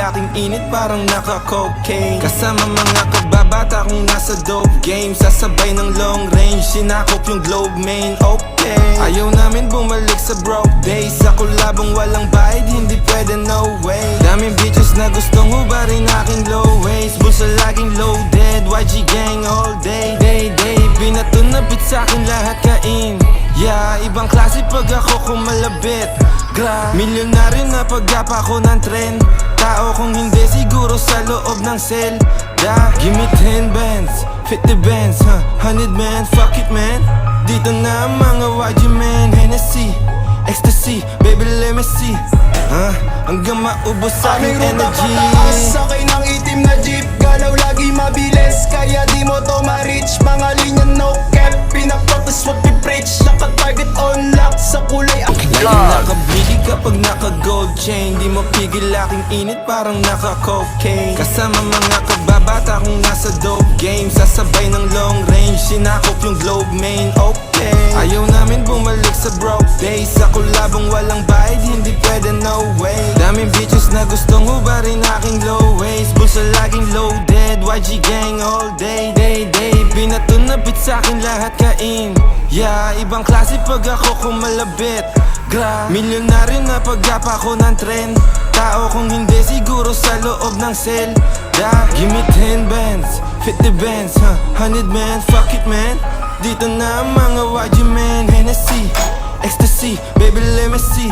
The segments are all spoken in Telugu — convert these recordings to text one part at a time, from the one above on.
aking init parang naka-cocaine. Kasama mga kababata kung nasa dope game. Sasabay ng long range, sinakop yung globe main. Okay, ayaw namin bumalik sa broke days. Sa kulabong walang bayad, hindi pwede, no way. Daming bitches na gustong hubarin aking low waist. Bulsa laging loaded, YG gang all day. Binato na bit sa'kin lahat kain. Yeah, ibang klase pag ako kumalabit. Milyonaryo na pag-gapa ko ng tren. Tao kung hindi siguro sa loob ng cell. Give me 10 bands, 50 bands, 100 man, fuck it man. Dito na ang mga YG man. Hennessy, ecstasy, baby let me see. Hanggang maubos sa aking energy. Sakay ng itim na jeep, galaw lagi mabilis. Kaya di mo to ma-reach. Mga linya no cap, pinapractice what we preach. Naka-target on lock sa kulay Nakabili kapag naka-gold chain. Di mo pigil aking init parang naka-cocaine. Kasama mga kababata kung nasa dope game. Sasabay ng long range, sinakop yung globe main. Okay, ayaw namin bumalik sa broke days. Sa kulabong walang bayad, hindi pwede, no way. Daming bitches na gustong hubarin aking low waist. Bulsa laging loaded, YG gang all day. Binato na bit sa'kin lahat kain. Yeah, ibang klase pag ako kumalabit. Milyonaryo na pag-gapa ko ng tren. Tao kung hindi siguro sa loob ng cell. Give me 10 bands, 50 bands, 100 man, fuck it man. Dito na ang mga YG man. Hennessy, ecstasy, baby let me see.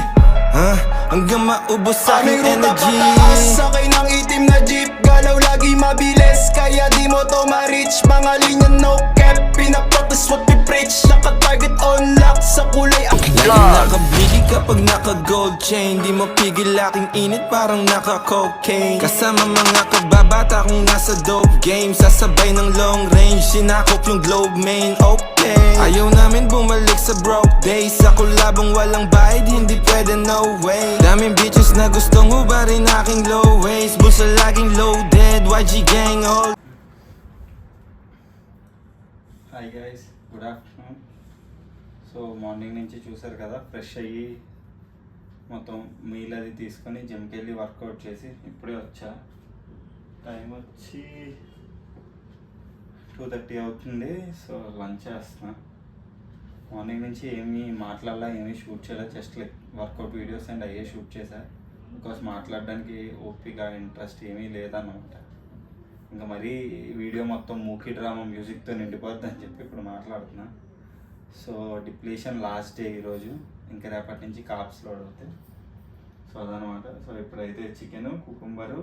Hanggang maubos sa aking energy. Sakay ng itim na jeep, galaw lagi mabilis. Kaya di mo to ma-reach. Mga linya no cap, pinapractice what we preach. Naka-target on lock sa kulay Lagi nakabili kapag naka-gold chain. Di mo pigil aking init parang naka-cocaine. Kasama mga kababata kung nasa dope game. Sasabay ng long range, sinakop yung globe main. Okay, ayaw namin bumalik sa broke days. Sa kulabong walang bayad, hindi pwede, no way. Daming bitches na gustong hubarin aking low waist. Bulsa laging loaded, YG gang all. Hi guys, good afternoon. So morning నుంచి చూసారు కదా, ఫ్రెష్ అయ్యి మొత్తం మీల్ అది తీసుకొని జిమ్కి వెళ్ళి వర్కౌట్ చేసి ఇప్పుడే వచ్చా. టైం వచ్చి 2:30 అవుతుంది. సో లంచ్ చేస్తున్నా. మార్నింగ్ నుంచి ఏమీ మాట్లాడాలా, ఏమీ షూట్ చేయాలి, just like workout videos and అయ్యే షూట్ చేశా. బికాస్ మాట్లాడడానికి ఓపిక ఇంట్రెస్ట్ ఏమీ లేదన్నమాట. ఇంకా మరీ వీడియో మొత్తం మూకీ డ్రామా మ్యూజిక్తో నిండిపోద్ది అని చెప్పి ఇప్పుడు మాట్లాడుతున్నా. సో డిప్లీషన్ లాస్ట్ డే ఈరోజు, ఇంకా రేపటి నుంచి కాప్స్ లోడ్ అవుతాయి. సో అదనమాట. సో ఇప్పుడైతే chicken, cucumber,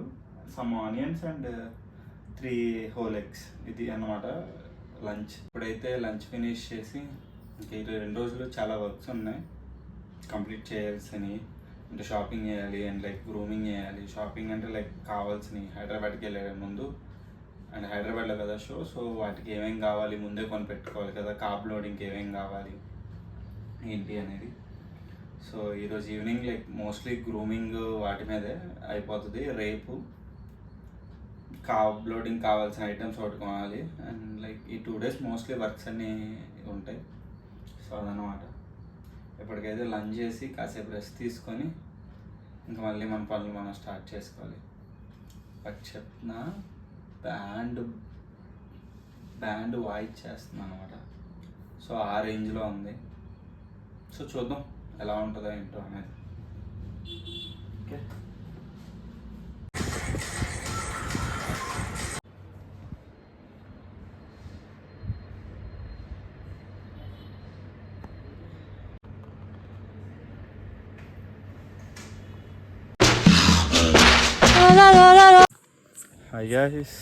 some onions and 3 whole eggs, ఇది అన్నమాట లంచ్. ఇప్పుడైతే లంచ్ ఫినిష్ చేసి ఇంకా ఈ 2 రోజులు చాలా వర్క్స్ ఉన్నాయి కంప్లీట్ చేయాల్సినవి. అంటే షాపింగ్ చేయాలి అండ్ లైక్ గ్రూమింగ్ చేయాలి. షాపింగ్ అంటే లైక్ కావాల్సినవి హైదరాబాద్కి వెళ్ళే ముందు, అండ్ హైదరాబాద్లో కదా షో. సో వాటికి ఏమేమి కావాలి ముందే కొని పెట్టుకోవాలి కదా, కాప్ లోడింగ్కి ఏమేమి కావాలి ఏంటి అనేది. సో ఈరోజు ఈవినింగ్ లైక్ మోస్ట్లీ గ్రూమింగ్ వాటి మీదే అయిపోతుంది. రేపు కాప్ లోడింగ్ కావాల్సిన ఐటమ్స్ ఒకటి కొనాలి. అండ్ లైక్ ఈ 2 days మోస్ట్లీ వర్క్స్ అన్నీ ఉంటాయి. సో అదనమాట. ఎప్పటికైతే లంచ్ చేసి కాసేపు రెస్ట్ తీసుకొని ఇంకా మళ్ళీ మన పనులు మనం స్టార్ట్ చేసుకోవాలి. బట్ చెప్తున్నా, బ్యాండ్ వాయిస్ చేస్తున్నాను అనమాట. సో ఆ రేంజ్లో ఉంది. సో చూద్దాం ఎలా ఉంటుందో ఏంటో అనేది. Okay, hi guys,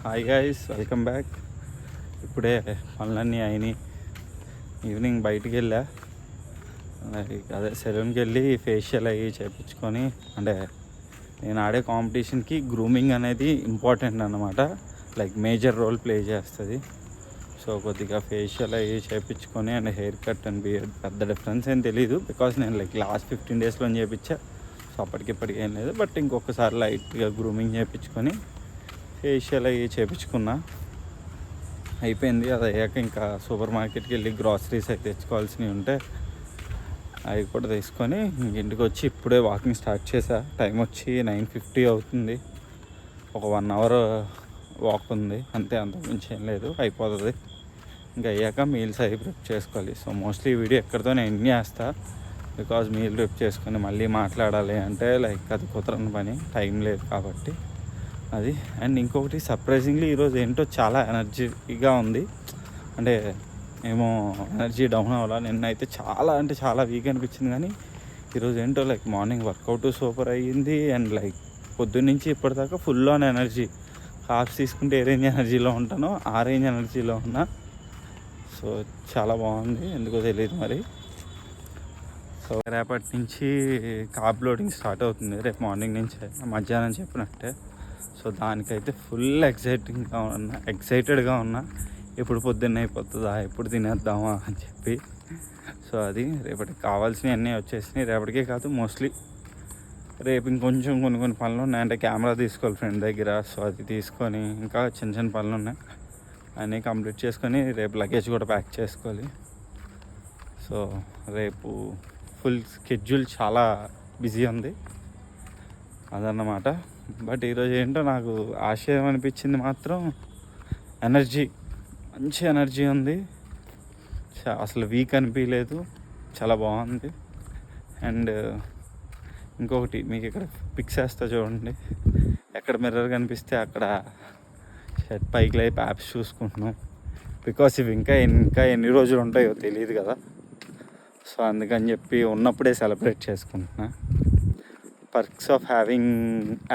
hi guys, welcome back. ఇప్పుడే పనులన్నీ అయినాయి. ఈవినింగ్ బయటికి వెళ్ళా, అదే సెలూన్కి వెళ్ళి ఫేషియల్ అయ్యి చేయించుకొని. అంటే నేను ఆడే కాంపిటీషన్కి గ్రూమింగ్ అనేది ఇంపార్టెంట్ అన్నమాట, లైక్ మేజర్ రోల్ ప్లే చేస్తుంది. సో కొద్దిగా ఫేషియల్ అయ్యి చేయించుకొని and hair cut and beard పెద్ద డిఫరెన్స్ ఏం తెలీదు, బికాస్ నేను లైక్ లాస్ట్ 15 daysలో చేయించా. సో అప్పటికిప్పటికి ఏం లేదు. బట్ ఇంకొకసారి లైట్గా గ్రూమింగ్ చేయించుకొని ఫేషియల్ అయ్యి చేయించుకున్నా, అయిపోయింది. అది అయ్యాక ఇంకా సూపర్ మార్కెట్కి వెళ్ళి గ్రాసరీస్ అయితే తెచ్చుకోవాల్సినవి ఉంటే అవి కూడా తీసుకొని ఇంటికి వచ్చి ఇప్పుడే వాకింగ్ స్టార్ట్ చేసా. టైం వచ్చి 9:50 అవుతుంది. ఒక 1 అవర్ వాక్ ఉంది అంతే, అంతకుమించి ఏం లేదు, అయిపోతుంది. ఇంకా అయ్యాక మీల్స్ అవి ప్రిప్ చేసుకోవాలి. సో మోస్ట్లీ ఈ వీడియో ఎక్కడితో నేను ఎండ్ చేస్తా. బికాజ్ మీల్ ప్రిప్ చేసుకొని మళ్ళీ మాట్లాడాలి అంటే లైక్ అది కుదరని పని, టైం లేదు కాబట్టి అది. అండ్ ఇంకొకటి సర్ప్రైజింగ్లీ ఈరోజు ఏంటో చాలా ఎనర్జీగా ఉంది. అంటే ఏమో ఎనర్జీ డౌన్ అవ్వాలా. నిన్నైతే చాలా అంటే చాలా వీక్ అనిపించింది, కానీ ఈరోజు ఏంటో లైక్ మార్నింగ్ వర్కౌట్ సూపర్ అయ్యింది. అండ్ లైక్ పొద్దున్నుంచి ఇప్పటిదాకా ఫుల్ ఆన్ ఎనర్జీ. కార్బ్స్ తీసుకుంటే ఏ రేంజ్ ఎనర్జీలో ఉంటానో ఆ రేంజ్ ఎనర్జీలో ఉన్నా. సో చాలా బాగుంది, ఎందుకో తెలియదు మరి. సో రేపటి నుంచి కార్బ్ లోడింగ్ స్టార్ట్ అవుతుంది, రేపు మార్నింగ్ నుంచే మధ్యాహ్నం చెప్పినట్టే. సో దానికైతే ఫుల్ ఎక్సైటెడ్గా ఉన్నా. ఎప్పుడు పొద్దున్న అయిపోతుందా, ఎప్పుడు తినేద్దామా అని చెప్పి. సో అది రేపటికి కావాల్సినవి అన్నీ వచ్చేసినాయి. రేపటికే కాదు, మోస్ట్లీ రేపు ఇంకొంచెం కొన్ని పనులు ఉన్నాయి. అంటే కెమెరా తీసుకోవాలి ఫ్రెండ్ దగ్గర. సో అది తీసుకొని ఇంకా చిన్న పనులు ఉన్నాయి, అన్నీ కంప్లీట్ చేసుకొని రేపు లగేజ్ కూడా ప్యాక్ చేసుకోవాలి. సో రేపు ఫుల్ స్కెడ్యూల్ చాలా బిజీ ఉంది అదన్నమాట. బట్ ఈరోజు ఏంటో నాకు ఆశ్చర్యం అనిపించింది మాత్రం, ఎనర్జీ, మంచి ఎనర్జీ ఉంది. అసలు వీక్ అనిపించలేదు, చాలా బాగుంది. అండ్ ఇంకొకటి మీకు ఇక్కడ పిక్స్ వేస్తా చూడండి. ఎక్కడ మిర్రర్ కనిపిస్తే అక్కడ షర్ట్ పైకి లేపి యాప్స్ చూసుకుంటున్నాం. బికాస్ ఇవి ఇంకా ఎన్ని రోజులు ఉంటాయో తెలియదు కదా. సో అందుకని చెప్పి ఉన్నప్పుడే సెలబ్రేట్ చేసుకుంటున్నా. పర్క్స్ ఆఫ్ హ్యావింగ్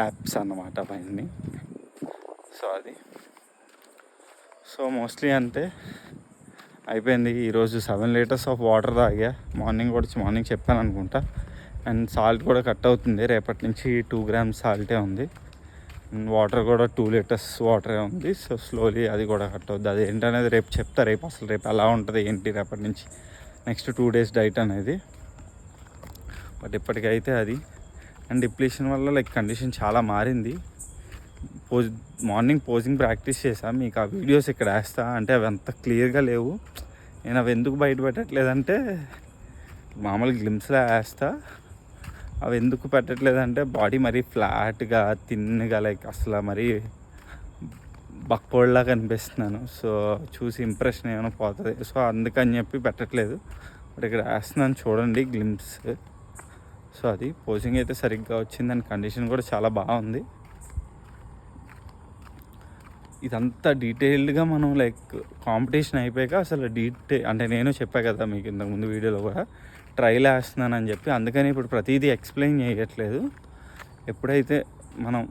యాప్స్ అన్నమాట అవన్నీ. సో అది. సో మోస్ట్లీ అంతే, అయిపోయింది. ఈరోజు 7 లీటర్స్ ఆఫ్ వాటర్ తాగా. మార్నింగ్ చెప్పాను అనుకుంటా. అండ్ సాల్ట్ కూడా కట్ అవుతుంది, రేపటి నుంచి 2 grams సాల్టే ఉంది. వాటర్ కూడా 2 లీటర్స్ వాటరే ఉంది. సో స్లోలీ అది కూడా కట్ అవుతుంది. అది ఏంటనేది రేపు చెప్తా. రేపు ఎలా ఉంటుంది ఏంటి రేపటి నుంచి నెక్స్ట్ 2 days డైట్ అనేది. బట్ ఇప్పటికైతే అది. అండ్ డిప్లీషన్ వల్ల లైక్ కండిషన్ చాలా మారింది. మార్నింగ్ పోజింగ్ ప్రాక్టీస్ చేశాను, మీకు ఆ వీడియోస్ ఇక్కడ వేస్తా. అంటే అవి అంత క్లియర్గా లేవు. నేను అవి ఎందుకు బయట పెట్టట్లేదంటే, మామూలుగా గ్లిమ్స్లో వేస్తా. అవి ఎందుకు పెట్టట్లేదంటే బాడీ మరీ ఫ్లాట్గా థిన్గా లైక్ అసలు మరీ బక్కోడ్లా కనిపిస్తున్నాను. సో చూసి ఇంప్రెషన్ ఏమైనా పోతుంది. సో అందుకని చెప్పి పెట్టట్లేదు. బట్ ఇక్కడ వేస్తున్నాను చూడండి గ్లిమ్స్. సో అది పోజింగ్ అయితే సరిగ్గా వచ్చింది. అండ్ కండిషన్ కూడా చాలా బాగుంది. ఇదంతా డీటెయిల్డ్గా మనం లైక్ కాంపిటీషన్ అయిపోయాక అసలు అంటే నేను చెప్పా కదా మీకు ఇంతకుముందు వీడియోలో కూడా, ట్రైల్ వేస్తున్నానని చెప్పి. అందుకని ఇప్పుడు ప్రతిదీ ఎక్స్ప్లెయిన్ చేయట్లేదు. ఎప్పుడైతే మనం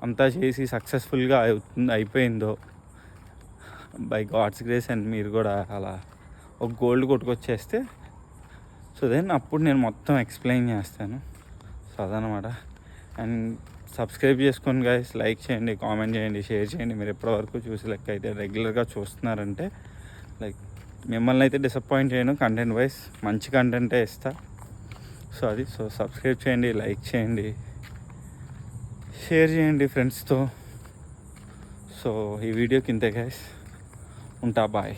అంతా చేసి సక్సెస్ఫుల్గా అయిపోయిందో బై గాడ్స్ గ్రేస్, అండ్ మీరు కూడా అలా ఒక గోల్డ్ కొట్టుకొచ్చేస్తే, సో దెన్ అప్పుడు నేను మొత్తం ఎక్స్ప్లెయిన్ చేస్తాను. సో అదనమాట. అండ్ సబ్స్క్రైబ్ చేసుకోండి గైస్, లైక్ చేయండి, కామెంట్ చేయండి, షేర్ చేయండి. మీరు ఎప్పటివరకు చూసి లెక్క అయితే రెగ్యులర్గా చూస్తున్నారంటే లైక్ మిమ్మల్ని అయితే డిసప్పాయింట్ చేయను. కంటెంట్ వైజ్ మంచి కంటెంటే ఇస్తా. సో అది. సో సబ్స్క్రైబ్ చేయండి, లైక్ చేయండి, షేర్ చేయండి ఫ్రెండ్స్తో. సో ఈ వీడియోకి ఇంతే గైస్, ఉంటా, బాయ్.